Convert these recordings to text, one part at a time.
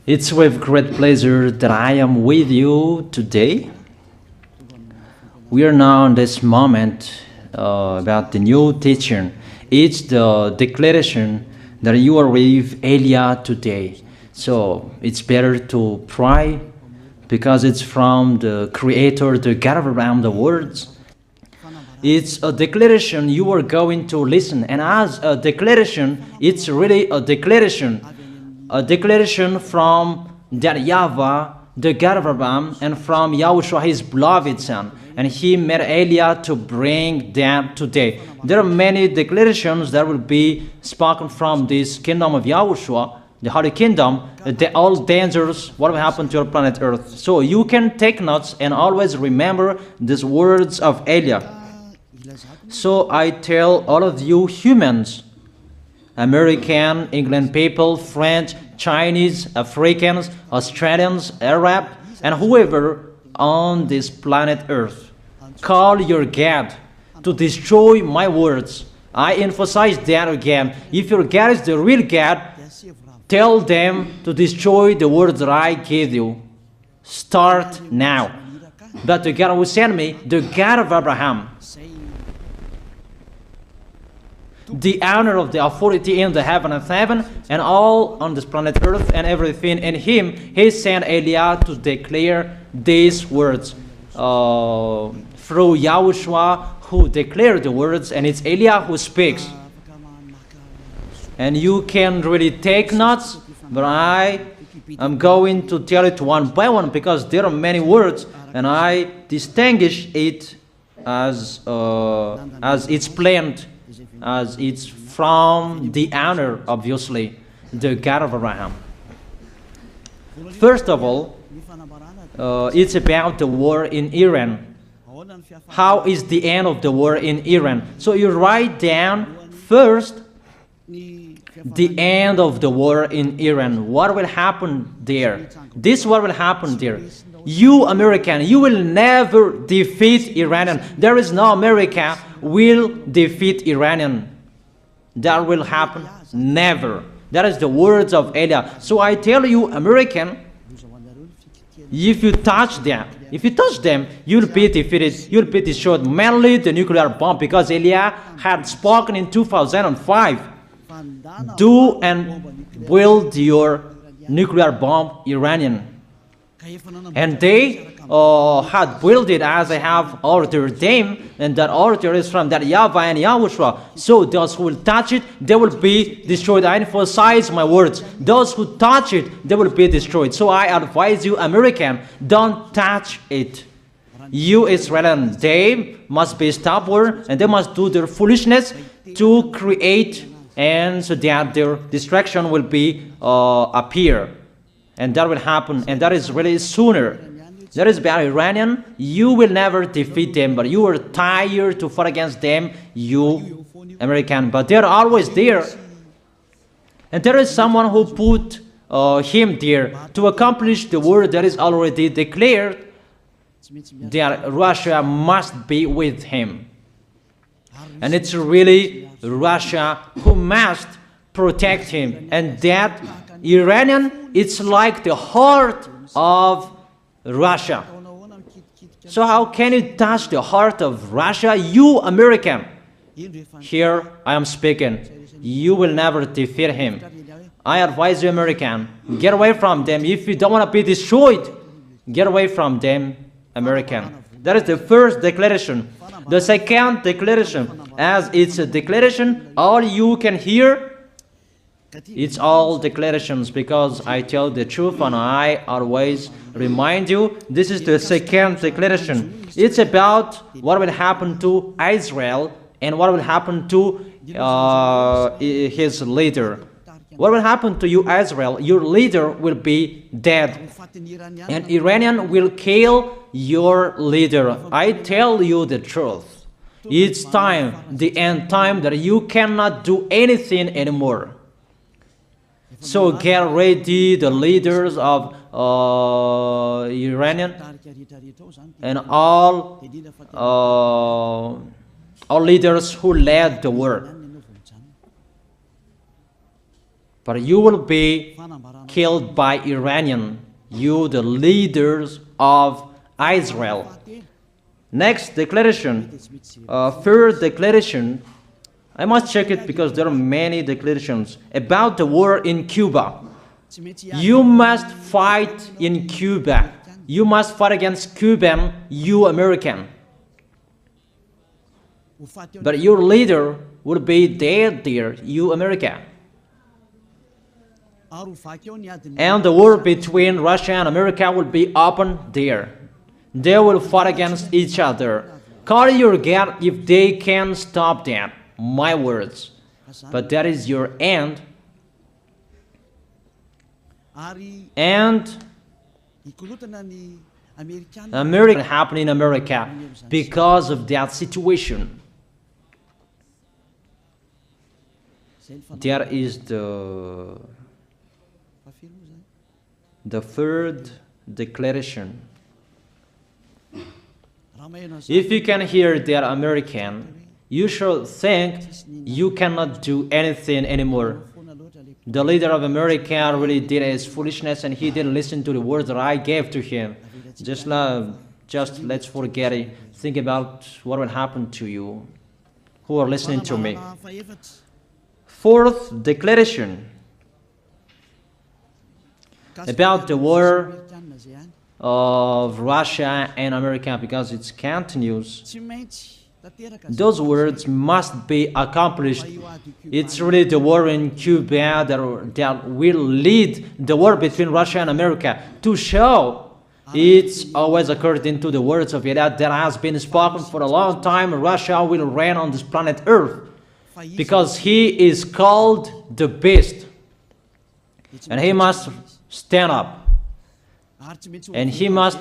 It's with great pleasure that I am with you today. We are now in this moment about the new teaching. It's the declaration that you are with Elia today. So it's better to pray because it's from the Creator, the God of around the words. It's a declaration you are going to listen, and as a declaration, it's really a declaration from that YAHVAH, the God of Abraham, and from YAHOSHUAH, his beloved son. And he made Elia to bring them today. There are many declarations that will be spoken from this kingdom of YAHOSHUAH, the Holy Kingdom, all dangers, what will happen to your planet Earth. So you can take notes and always remember these words of Elia. So I tell all of you humans, American, England people, French, Chinese, Africans, Australians, Arab, and whoever on this planet Earth, call your God to destroy my words. I emphasize that again. If your God is the real God, tell them to destroy the words that I give you. Start now. But the God who sent me, the God of Abraham, the honor of the authority in the heaven and heaven, and all on this planet Earth and everything in him, he sent Elia to declare these words through YAHOSHUAH, who declared the words, and it's Elia who speaks. And you can really take notes, but I am going to tell it one by one because there are many words, and I distinguish it as it's planned, as it's from the honor, obviously, the God of Abraham. First of all, it's about the war in Iran. How is the end of the war in Iran? So you write down first the end of the war in Iran. What will happen there? This what will happen there. You American, you will never defeat Iranian. There is no America will defeat Iranian. That will happen never. That is the words of Elia. So I tell you, American, if you touch them, you'll be defeated, you'll be destroyed. Mainly the nuclear bomb, because Elia had spoken in 2005. Do and build your nuclear bomb, Iranian. And they had built it as I have ordered them, and that order is from that YAHVAH and YAHOSHUAH. So those who will touch it, they will be destroyed. I emphasize my words. Those who touch it, they will be destroyed. So I advise you, American, don't touch it. You Israelians, they must be stubborn, and they must do their foolishness to create, and so that their destruction will be appear. And that will happen, and that is really sooner. That is about Iranian. You will never defeat them, but you are tired to fight against them, you American. But they're always there. And there is someone who put him there to accomplish the word that is already declared, that Russia must be with him. And it's really Russia who must protect him. And that Iranian, it's like the heart of Russia. So how can you touch the heart of Russia? You American, here I am speaking, you will never defeat him. I advise you, American, get away from them. If you don't want to be destroyed, get away from them, American. That is the first declaration. The second declaration, as it's a declaration, all you can hear, it's all declarations, because I tell the truth and I always remind you, this is the second declaration. It's about what will happen to Israel and what will happen to his leader. What will happen to you, Israel? Your leader will be dead, and Iranian will kill your leader. I tell you the truth. It's time, the end time, that you cannot do anything anymore. So get ready, the leaders of Iranian and all leaders who led the war. but you will be killed by Iranian, you the leaders of Israel. Next declaration, third declaration, I must check it because there are many declarations about the war in Cuba. You must fight in Cuba. You must fight against Cuban, you American. But your leader will be dead there, you America. And the war between Russia and America will be open there. They will fight against each other. Call your God if they can stop that. My words. But that is your end. And America happened in America because of that situation. There is the third declaration. If you can hear that American, you should think you cannot do anything anymore. The leader of America really did his foolishness and he didn't listen to the words that I gave to him. Just let's forget it. Think about what will happen to you who are listening to me. Fourth declaration about the war of Russia and America, because it continues. Those words must be accomplished. It's really the war in Cuba that will lead the war between Russia and America to show it's always according to the words of Yahweh that has been spoken for a long time. Russia will reign on this planet Earth because he is called the beast and he must stand up and he must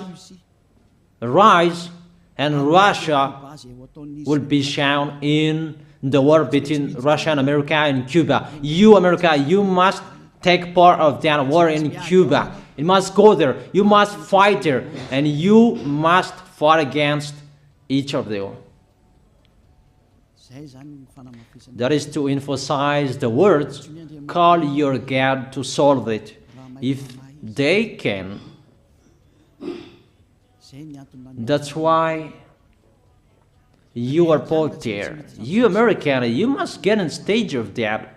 rise, and Russia will be shown in the war between Russia and America and Cuba. You, America, you must take part of that war in Cuba. You must go there. You must fight there. And you must fight against each of them. That is to emphasize the words, call your God to solve it. If they can, that's why you are put there. You American, you must get in stage of that.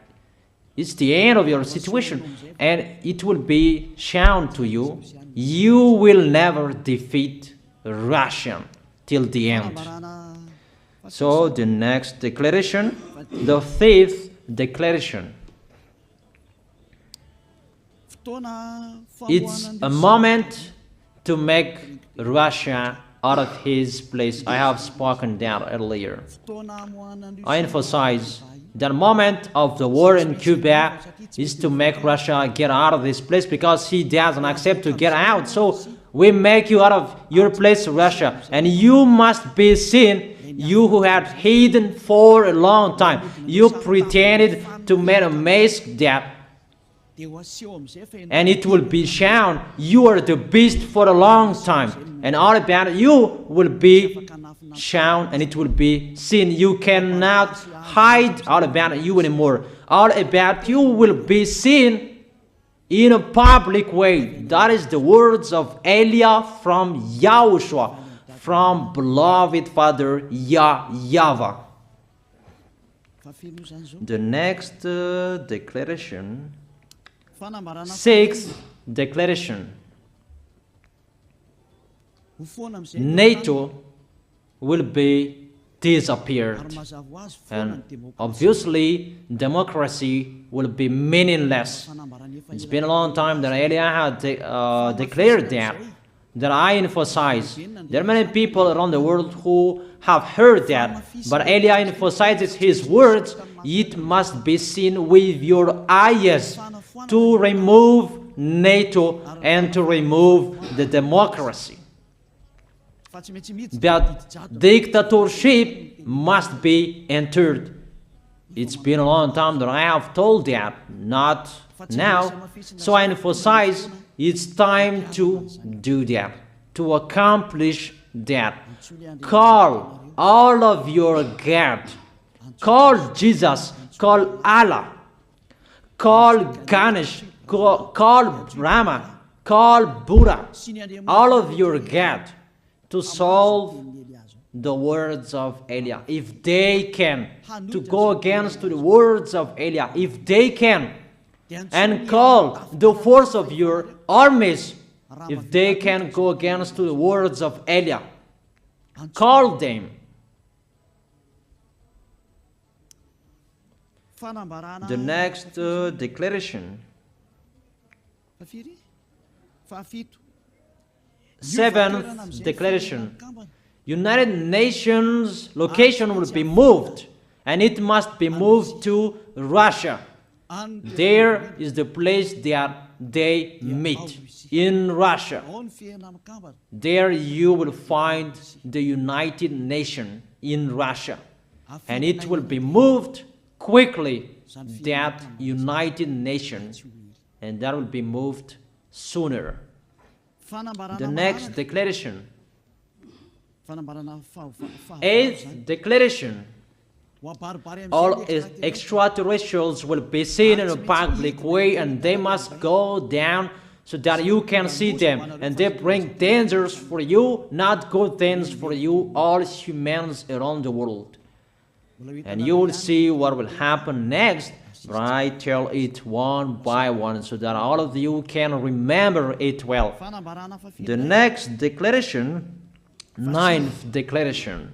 It's the end of your situation and it will be shown to you. You will never defeat Russia till the end. So the next declaration, the fifth declaration. It's a moment to make Russia out of his place. I have spoken that earlier. I emphasize the moment of the war in Cuba is to make Russia get out of this place because he doesn't accept to get out. So we make you out of your place, Russia, and you must be seen. You who had hidden for a long time, you pretended to make a mask that, and it will be shown you are the beast for a long time, and all about you will be shown and it will be seen. You cannot hide all about you anymore. All about you will be seen in a public way. That is the words of Elia from YAHOSHUAH, from beloved Father YAHVAH. The next declaration, sixth declaration. NATO will be disappeared, and obviously democracy will be meaningless. It's been a long time that Elia had declared that I emphasize. There are many people around the world who have heard that, but Elia emphasizes his words. It must be seen with your eyes to remove NATO and to remove the democracy. That dictatorship must be entered. It's been a long time that I have told that, not now. So I emphasize it's time to do that, to accomplish that. Call all of your God. Call Jesus. Call Allah. call Ganesh, call Brahma, call Buddha, all of your God, to solve the words of Elia. If they can, to go against the words of Elia, if they can, and call the force of your armies, if they can go against the words of Elia, call them. The next declaration, seventh declaration, United Nations location will be moved, and it must be moved to Russia. There is the place that they meet, in Russia. There you will find the United Nations in Russia, and it will be moved quickly, that United Nations, and that will be moved sooner. The next declaration, eighth declaration, all extraterrestrials will be seen in a public way, and they must go down so that you can see them, and they bring dangers for you, not good things for you, all humans around the world. And you will see what will happen next, but I tell it one by one so that all of you can remember it well. The next declaration, ninth declaration,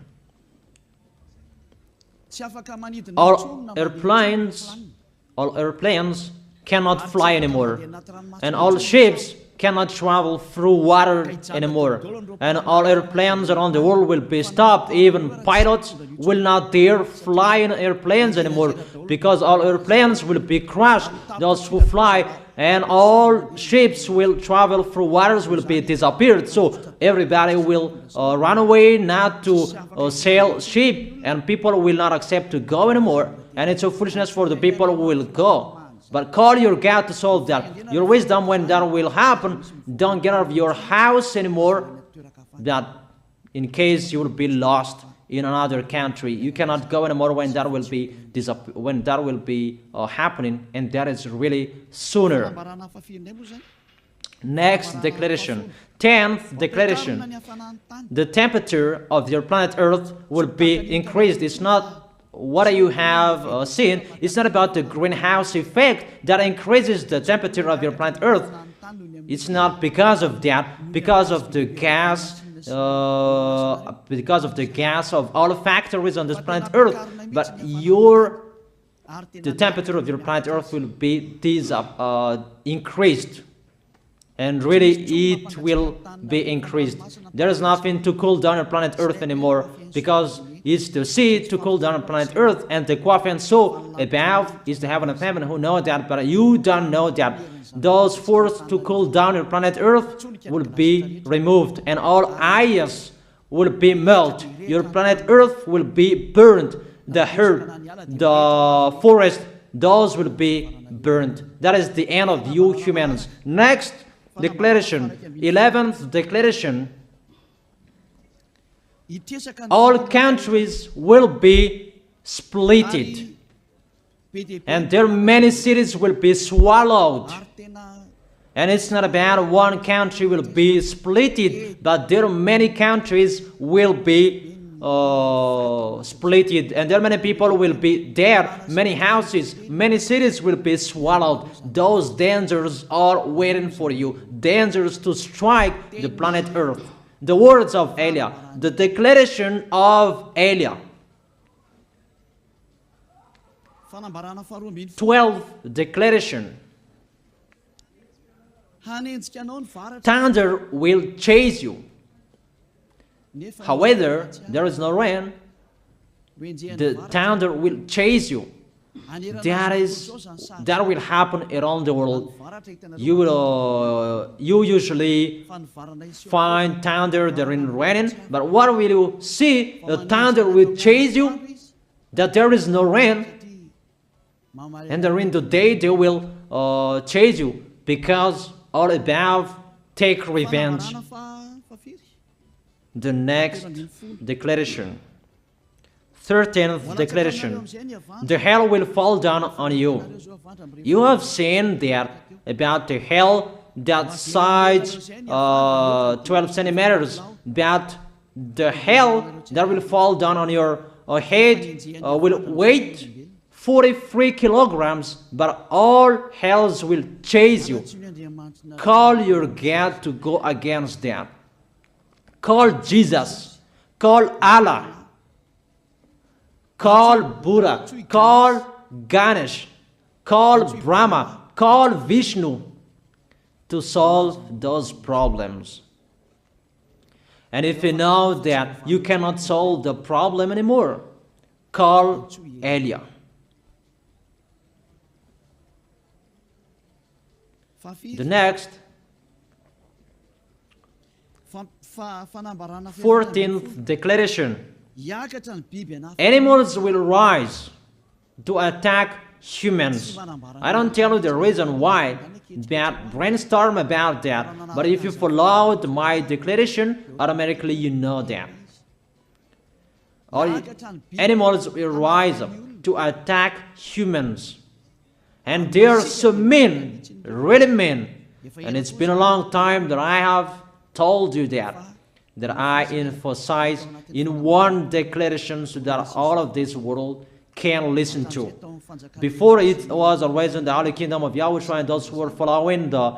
all airplanes cannot fly anymore, and all ships cannot travel through water anymore, and all airplanes around the world will be stopped. Even pilots will not dare fly in airplanes anymore, because all airplanes will be crushed, those who fly, and all ships will travel through waters will be disappeared. So everybody will run away not to sail ship, and people will not accept to go anymore, and it's a foolishness for the people who will go. But call your God to solve that. Your wisdom when that will happen. Don't get out of your house anymore, that in case you will be lost in another country. You cannot go anymore when that will be happening, and that is really sooner. Next declaration, 10th declaration, the temperature of your planet Earth will be increased. It's not what you have seen. It's not about the greenhouse effect that increases the temperature of your planet Earth. It's not because of that, because of the gas, of all factories on this planet Earth. But the temperature of your planet Earth will be increased, and really it will be increased. There is nothing to cool down your planet Earth anymore, because it's the sea to cool down planet Earth, and the Quaff and so above is the heaven of heaven, who know that, but you don't know that. Those forces to cool down your planet Earth will be removed, and all ice will be melted. Your planet Earth will be burned. The earth, the forest, those will be burned. That is the end of you humans. Next declaration, 11th declaration, all countries will be splitted, and their many cities will be swallowed. And it's not about one country will be splitted, but there are many countries will be splitted, and there are many people will be there, many houses, many cities will be swallowed. Those dangers are waiting for you, dangers to strike the planet Earth. The words of Elia, the declaration of Elia. 12th declaration. Thunder will chase you. However, there is no rain. The thunder will chase you. That will happen around the world. You usually find thunder during raining, but what will you see? The thunder will chase you, that there is no rain, and during the day they will chase you, because all above take revenge. The next declaration, 13th declaration. The hell will fall down on you. You have seen that about the hell that size 12 centimeters, but the hell that will fall down on your head will weight 43 kilograms, but all hells will chase you. Call your God to go against that. Call Jesus. Call Allah. Call Buddha. Call Ganesh. Call Brahma. Call Vishnu to solve those problems. And if you know that you cannot solve the problem anymore, call Elia. The next, 14th declaration. Animals will rise to attack humans. I don't tell you the reason why, but brainstorm about that. But if you followed my declaration, automatically you know that. All animals will rise up to attack humans. And they are so mean, really mean. And it's been a long time that I have told you that I emphasize in one declaration so that all of this world can listen to. Before it was always in the Holy Kingdom of YAHOSHUAH, and those who were following the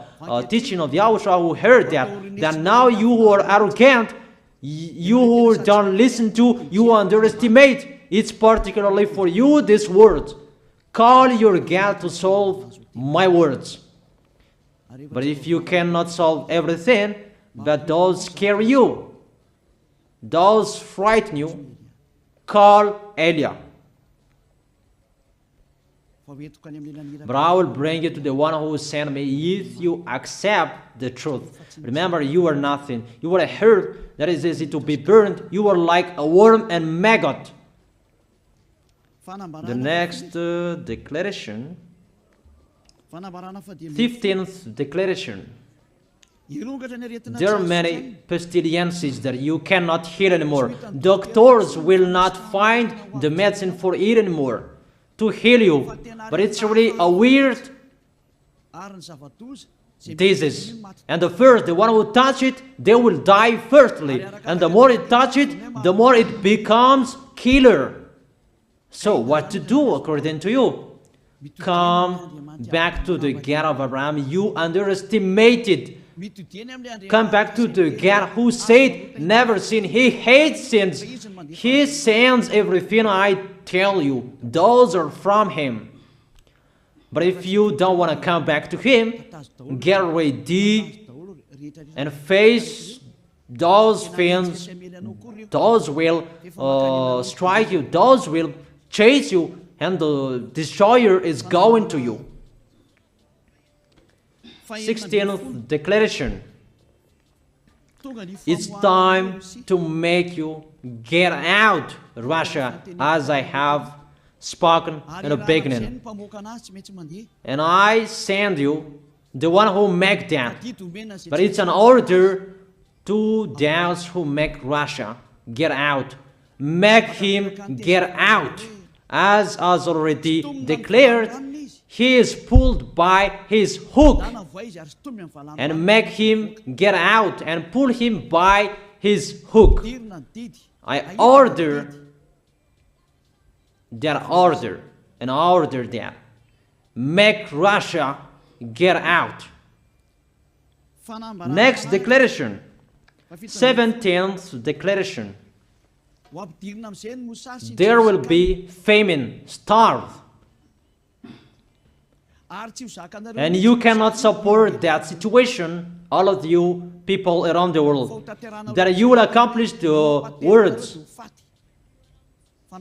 teaching of YAHOSHUAH who heard that now you who are arrogant, you who don't listen to, you underestimate. It's particularly for you, this word. Call your God to solve my words. But if you cannot solve everything, but those scare you, those frighten you, call Elia. But I will bring you to the one who sent me if you accept the truth. Remember, you are nothing. You are a herb that is easy to be burned. You are like a worm and maggot. The next declaration, 15th declaration. There are many pestilences that you cannot heal anymore. Doctors will not find the medicine for it anymore to heal you. But it's really a weird disease. And the one who touch it, they will die firstly. And the more it touch it, the more it becomes killer. So what to do according to you? Come back to the God of Abraham. You underestimated. Come back to the God who said, never sin. He hates sins. He sends everything I tell you. Those are from Him. But if you don't want to come back to Him, get ready and face those things. Those will strike you. Those will chase you, and the destroyer is going to you. 16th declaration. It's time to make you get out, Russia, as I have spoken in the beginning. And I send you the one who make that. But it's an order to those who make Russia get out. Make him get out. As already declared, he is pulled by his hook, and make him get out and pull him by his hook. I order that. Make Russia get out. Next declaration, 17th declaration. There will be famine, starve. And you cannot support that situation, all of you people around the world, that you will accomplish the words.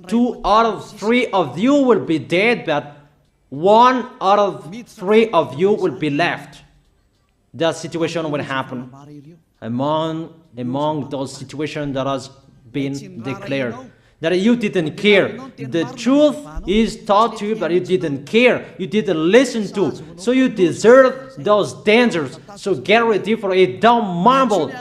2 out of 3 of you will be dead, but 1 out of 3 of you will be left. That situation will happen among those situations that has been declared. That you didn't care. The truth is taught to you, but you didn't care. You didn't listen to. So you deserve those dangers. So get ready for it. Don't mumble.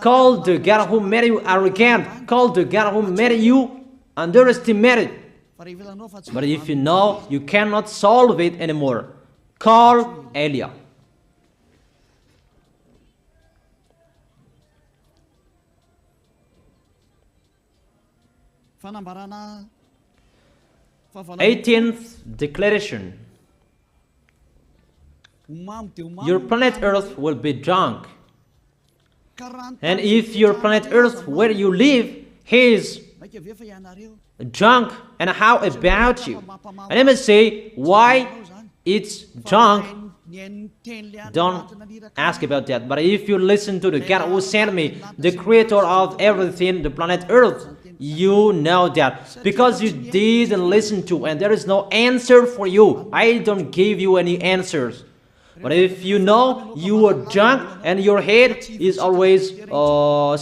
Call the God who made you arrogant. Call the God who made you underestimate it. But if you know you cannot solve it anymore, call Eliah. Eighteenth declaration. Your planet Earth will be drunk. And if your planet Earth where you live is drunk, and how about you? And let me say why it's drunk. Don't ask about that. But if you listen to the God who sent me, the creator of everything, the planet Earth, you know that. Because you didn't listen to, and there is no answer for you. I don't give you any answers. But if you know you are drunk and your head is always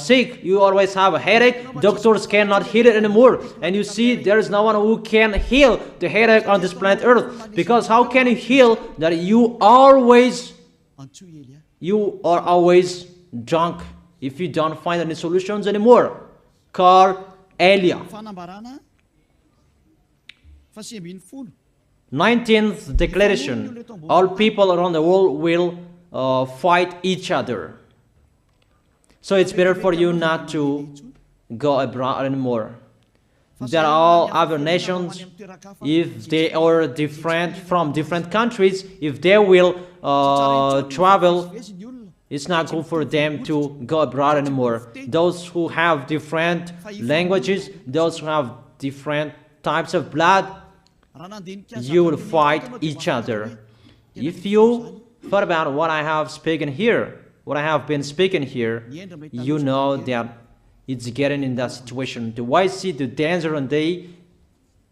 sick, you always have a headache, doctors cannot heal it anymore. And you see there is no one who can heal the headache on this planet Earth. Because how can you heal that you are always drunk if you don't find any solutions anymore? Call Eliah. 19th declaration. All people around the world will fight each other. So it's better for you not to go abroad anymore. There are all other nations, if they are different from different countries, if they will travel, it's not good for them to go abroad anymore. Those who have different languages, those who have different types of blood, you will fight each other. If you thought about what I have spoken here, what I have been speaking here, you know that it's getting in that situation. The wise see the danger and they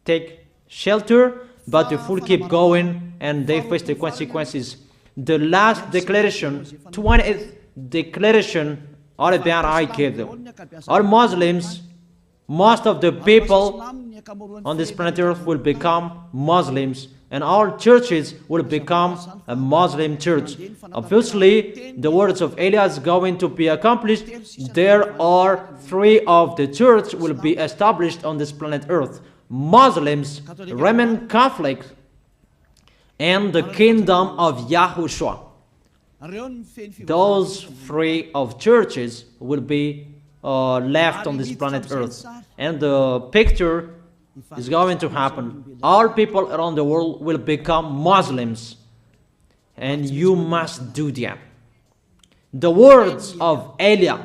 take shelter, but the fool keep going and they face the consequences. The last declaration, 20th declaration, all about Al-Qaeda. All Muslims, most of the people on this planet Earth will become Muslims, and all churches will become a Muslim church. Obviously, the words of Eliah is going to be accomplished. There are 3 of the church will be established on this planet Earth: Muslims, Roman Catholics, and the kingdom of YAHOSHUAH. Those 3 of churches will be left on this planet Earth, and the picture is going to happen. All people around the world will become Muslims, and you must do that. The words of Eliah,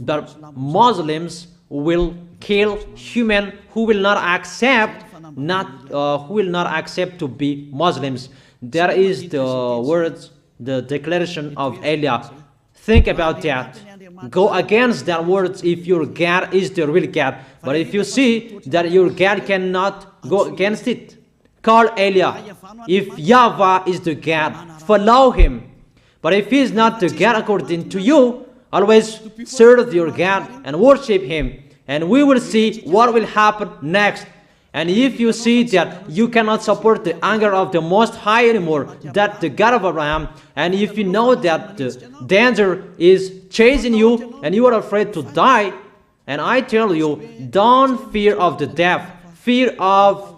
that Muslims will kill human who will not accept to be Muslims. That is the words, the declaration of Eliah. Think about that. Go against that words if your God is the real God. But if you see that your God cannot go against it, call Eliah. If YAHVAH is the God, follow him. But if he is not the God according to you, always serve your God and worship him. And we will see what will happen next. And if you see that you cannot support the anger of the Most High anymore, that the God of Abraham, and if you know that the danger is chasing you and you are afraid to die, and I tell you, don't fear of the death, fear of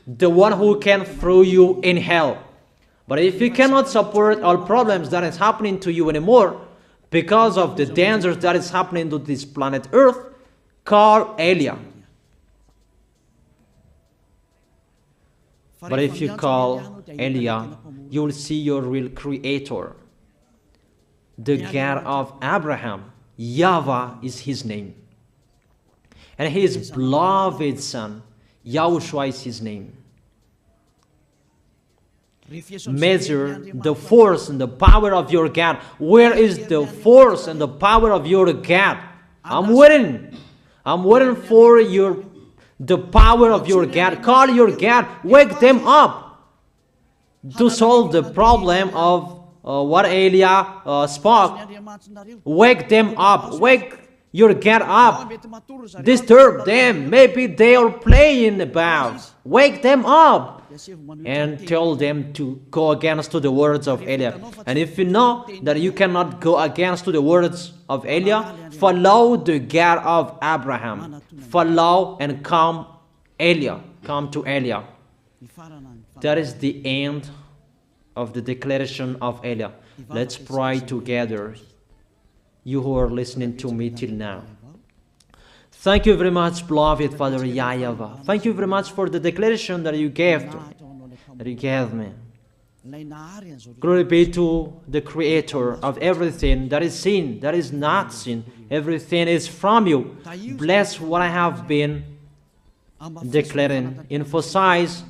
the one who can throw you in hell. But if you cannot support all problems that is happening to you anymore, because of the dangers that is happening to this planet Earth, call Eliah. But if you call Eliah, you will see your real creator, the God of Abraham. YAHVAH is his name. And his beloved son, YAHOSHUAH is his name. Measure the force and the power of your God. Where is the force and the power of your God? I'm waiting. I'm waiting for the power of your God. Call your God. Wake them up to solve the problem of what Eliah spoke. Wake them up. Wake your God up. Disturb them. Maybe they are playing about. Wake them up and tell them to go against to the words of Eliah. And if you know that you cannot go against to the words of Eliah, follow the God of Abraham. Follow and come Eliah. Come to Eliah. That is the end of the declaration of Eliah. Let's pray together, you who are listening to me till now. Thank you very much, beloved Father YAHVAH. Thank you very much for the declaration that you gave to me, that you gave me. Glory be to the Creator of everything that is seen, that is not seen. Everything is from you. Bless what I have been declaring. Emphasize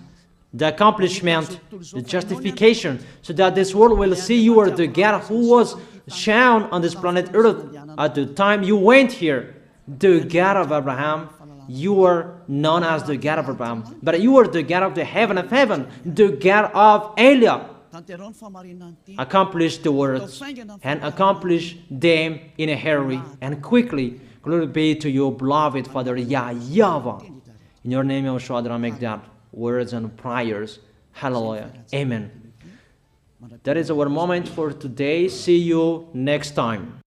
the accomplishment, the justification, so that this world will see you are the God who was shown on this planet Earth at the time you went here. The God of Abraham. You are known as the God of Abraham, but you are the God of the heaven of heaven, the God of Eliah. Accomplish the words and accomplish them in a hurry and quickly. Glory be to you, beloved Father YAHVAH. In your name, YAHOSHUAH, that I make that words and prayers. Hallelujah. Amen. That is our moment for today. See you next time.